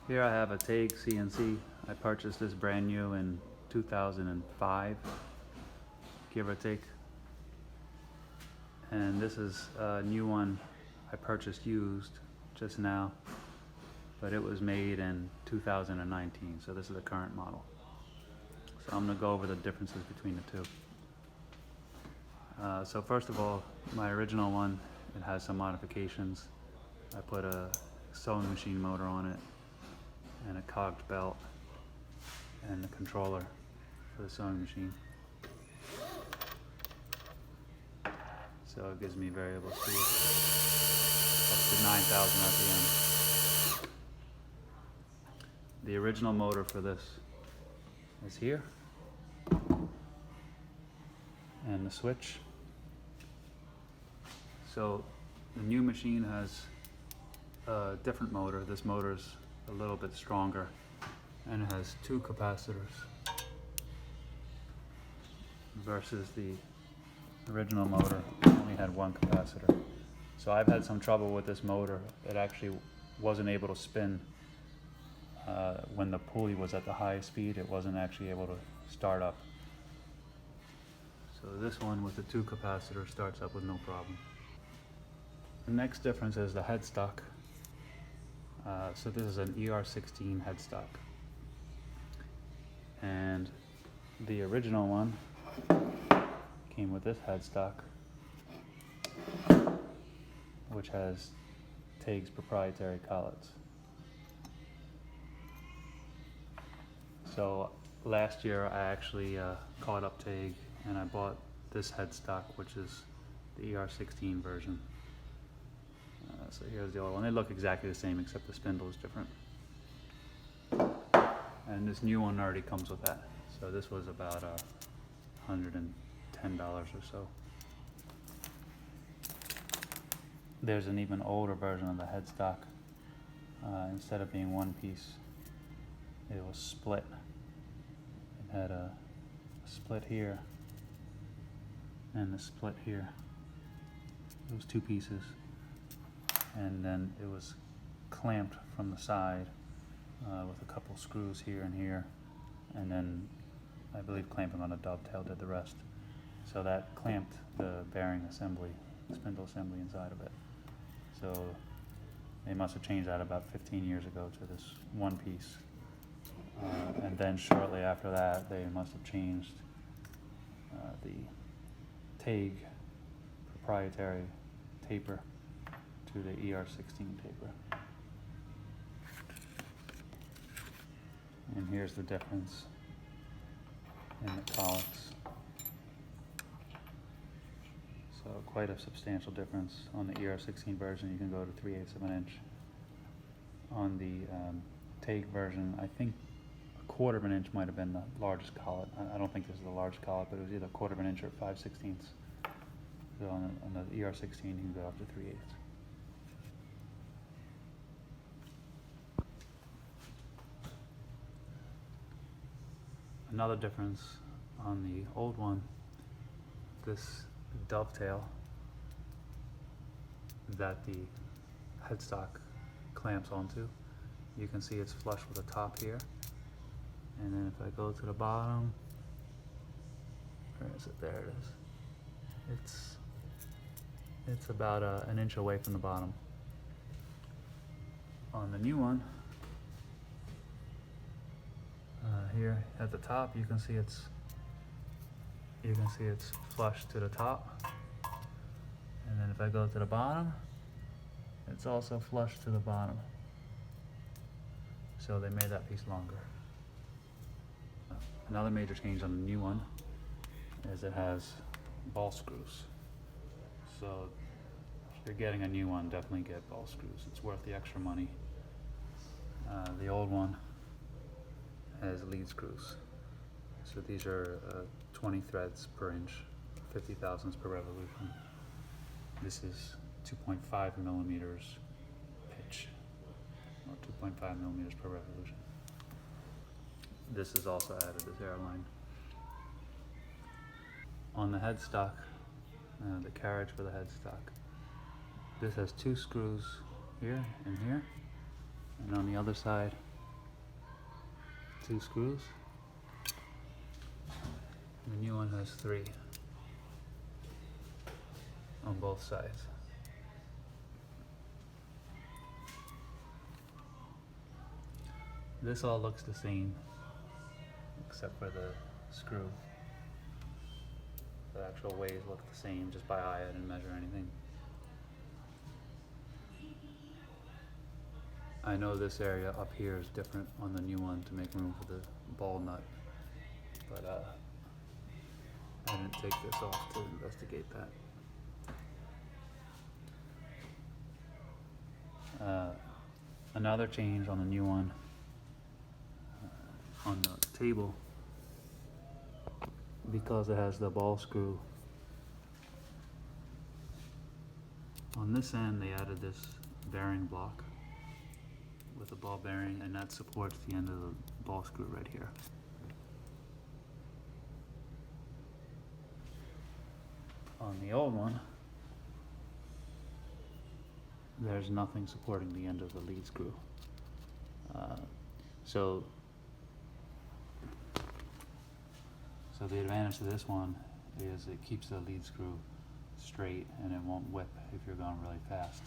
Here I have a Taig CNC. I purchased this brand new in 2005, give or take. And this is a new one I purchased used just now, but it was made in 2019, so this is the current model. So I'm going to go over the differences between the two. So first of all, my original one, it has some modifications. I put a sewing machine motor on it, and a cogged belt, and the controller for the sewing machine. So it gives me variable speed up to 9,000 RPM. The original motor for this is here, and the switch. So the new machine has a different motor. This motor is a little bit stronger, and it has 2 capacitors versus the original motor only had 1 capacitor. So I've had some trouble with this motor. It actually wasn't able to spin when the pulley was at the highest speed. It wasn't actually able to start up. So this one with the 2 capacitors starts up with no problem. The next difference is the headstock. So this is an ER16 headstock, and the original one came with this headstock, which has Taig's proprietary collets. So last year I actually caught up Taig, and I bought this headstock, which is the ER16 version. So here's the old one. They look exactly the same, except the spindle is different. And this new one already comes with that. So this was about $110 or so. There's an even older version of the headstock. Instead of being one piece, it was split. It had a split here and a split here. Those 2 pieces. And then it was clamped from the side with a couple screws here and here, and then I believe clamping on a dovetail did the rest. So that clamped the bearing assembly, spindle assembly inside of it. So they must have changed that about 15 years ago to this one piece. And then shortly after that, they must have changed the Taig proprietary taper to the ER16 taper. And here's the difference in the collets. So quite a substantial difference. On the ER16 version, you can go to 3/8 of an inch. On the Taig version, I think 1/4 of an inch might have been the largest collet. I don't think this is the largest collet, but it was either 1/4 of an inch or 5/16. So on the ER16, you can go up to 3/8. Another difference on the old one, this dovetail that the headstock clamps onto, you can see it's flush with the top here. And then if I go to the bottom, where is it? There it is. It's about an inch away from the bottom. On the new one, here at the top, you can see it's flush to the top, and then if I go to the bottom, it's also flush to the bottom. So they made that piece longer. Another major change on the new one is it has Ballscrews. So if you're getting a new one, definitely get Ballscrews. It's worth the extra money. The old one has lead screws. So these are 20 threads per inch, 50 thousandths per revolution. This is 2.5 millimeters pitch, or 2.5 millimeters per revolution. This is also added, this airline. On the headstock, the carriage for the headstock, this has 2 screws here and here, and on the other side 2 screws. The new one has 3 on both sides. This all looks the same except for the screw. The actual ways look the same just by eye. I didn't measure anything. I know this area up here is different on the new one to make room for the ball nut, but I didn't take this off to investigate that. Another change on the new one, on the table, because it has the ball screw. On this end they added this bearing block with a ball bearing, and that supports the end of the ball screw right here. On the old one, there's nothing supporting the end of the lead screw. So the advantage to this one is it keeps the lead screw straight and it won't whip if you're going really fast.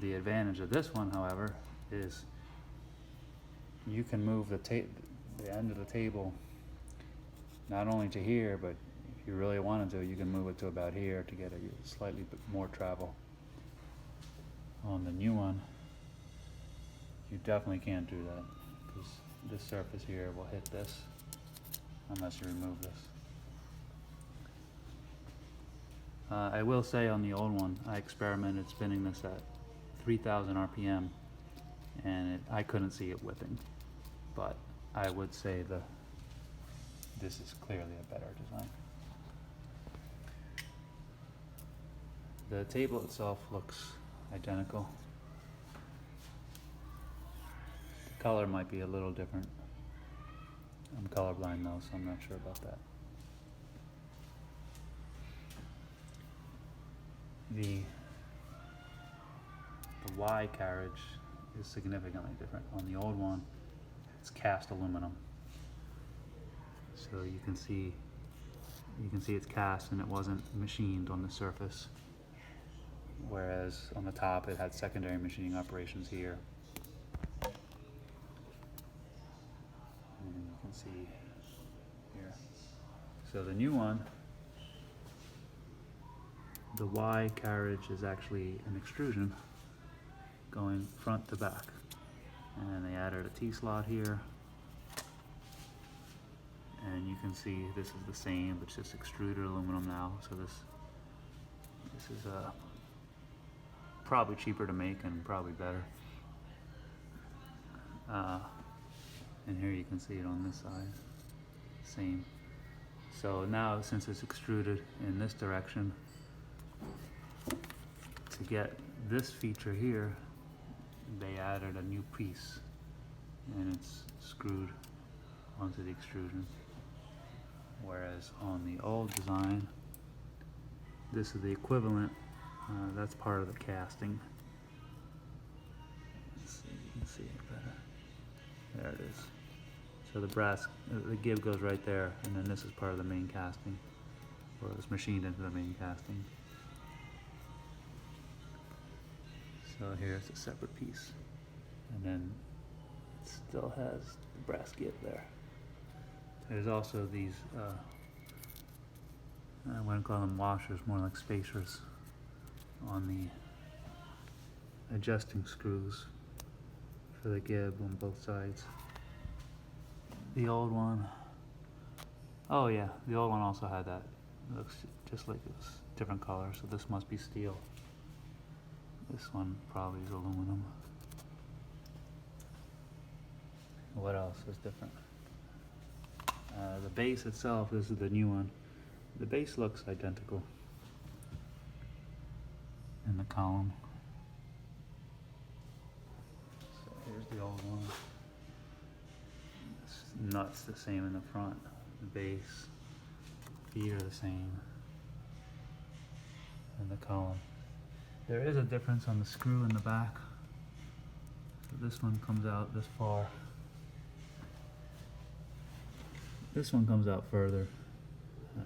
The advantage of this one, however, is you can move the end of the table not only to here, but if you really wanted to, you can move it to about here to get a slightly bit more travel. On the new one, you definitely can't do that because this surface here will hit this unless you remove this. I will say on the old one, I experimented spinning this at 3,000 RPM and I couldn't see it whipping, but I would say this is clearly a better design. The table itself looks identical. The color might be a little different. I'm colorblind though, so I'm not sure about that. The Y carriage is significantly different. On the old one, it's cast aluminum. So you can see it's cast and it wasn't machined on the surface. Whereas on the top it had secondary machining operations here. And you can see here. So the new one, the Y carriage is actually an extrusion going front to back. And they added a T-slot here. And you can see this is the same, but it's just extruded aluminum now. So this is probably cheaper to make and probably better. And here you can see it on this side, same. So now since it's extruded in this direction, to get this feature here, they added a new piece and it's screwed onto the extrusion. Whereas on the old design, this is the equivalent. That's part of the casting. Let's see, you can see it better. There it is. So the brass, the gib goes right there, and then this is part of the main casting, or it's machined into the main casting. So here's a separate piece, and then it still has the brass gib there. There's also these, I wouldn't call them washers, more like spacers on the adjusting screws for the gib on both sides. The old one, oh yeah, the old one also had that. It looks just like it's different color, so this must be steel. This one probably is aluminum. What else is different? The base itself, this is the new one. The base looks identical in the column. So here's the old one. This nut's the same in the front. The base, feet are the same in the column. There is a difference on the screw in the back. So this one comes out this far. This one comes out further.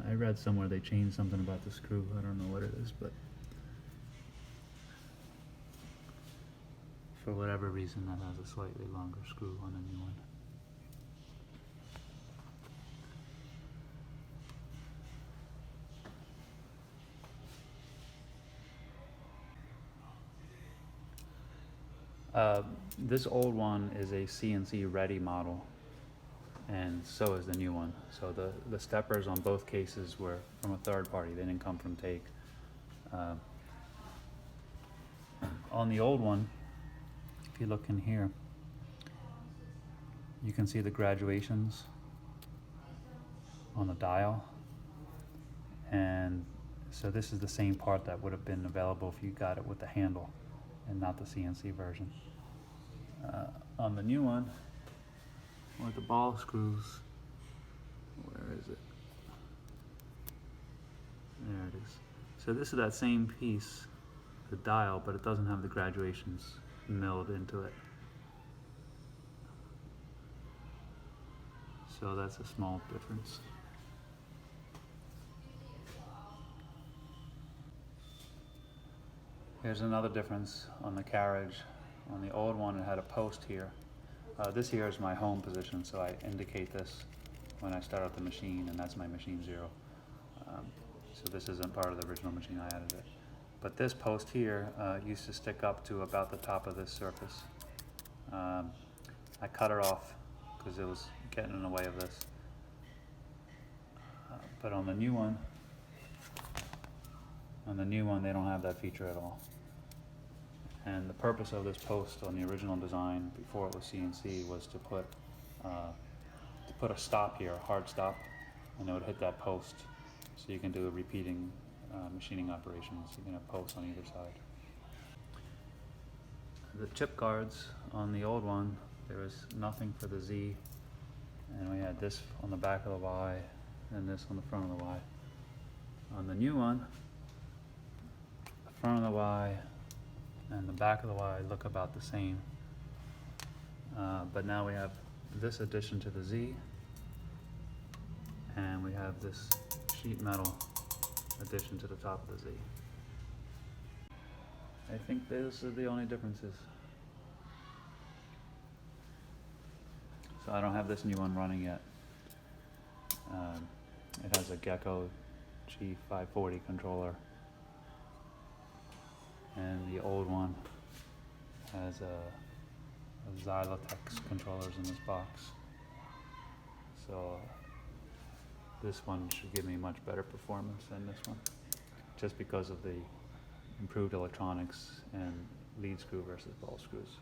I read somewhere they changed something about the screw. I don't know what it is, but for whatever reason that has a slightly longer screw on the new one. This old one is a CNC ready model, and so is the new one. So the steppers on both cases were from a third party. They didn't come from Taig. On the old one, if you look in here, you can see the graduations on the dial. And so this is the same part that would have been available if you got it with the handle and not the CNC version. On the new one, with the ball screws, where is it? There it is. So this is that same piece, the dial, but it doesn't have the graduations milled into it. So that's a small difference. Here's another difference on the Carriage. On the old one, it had a post here. This here is my home position, so I indicate this when I start up the machine, and that's my machine 0. So this isn't part of the original machine, I added it. But this post here used to stick up to about the top of this surface. I cut it off because it was getting in the way of this. But on the new one, they don't have that feature at all. And the purpose of this post on the original design before it was CNC was to put a stop here, a hard stop, and it would hit that post. So you can do a repeating machining operations. You can have posts on either side. The chip guards on the old one, there was nothing for the Z, and we had this on the back of the Y and this on the front of the Y. On the new one, the front of the Y and the back of the Y look about the same, but now we have this addition to the Z, and we have this sheet metal addition to the top of the Z. I think those are the only differences. So I don't have this new one running yet. It has a Gecko G540 controller, and the old one has a Xylotex controllers in this box. So this one should give me much better performance than this one, just because of the improved electronics and lead screw versus ball screws.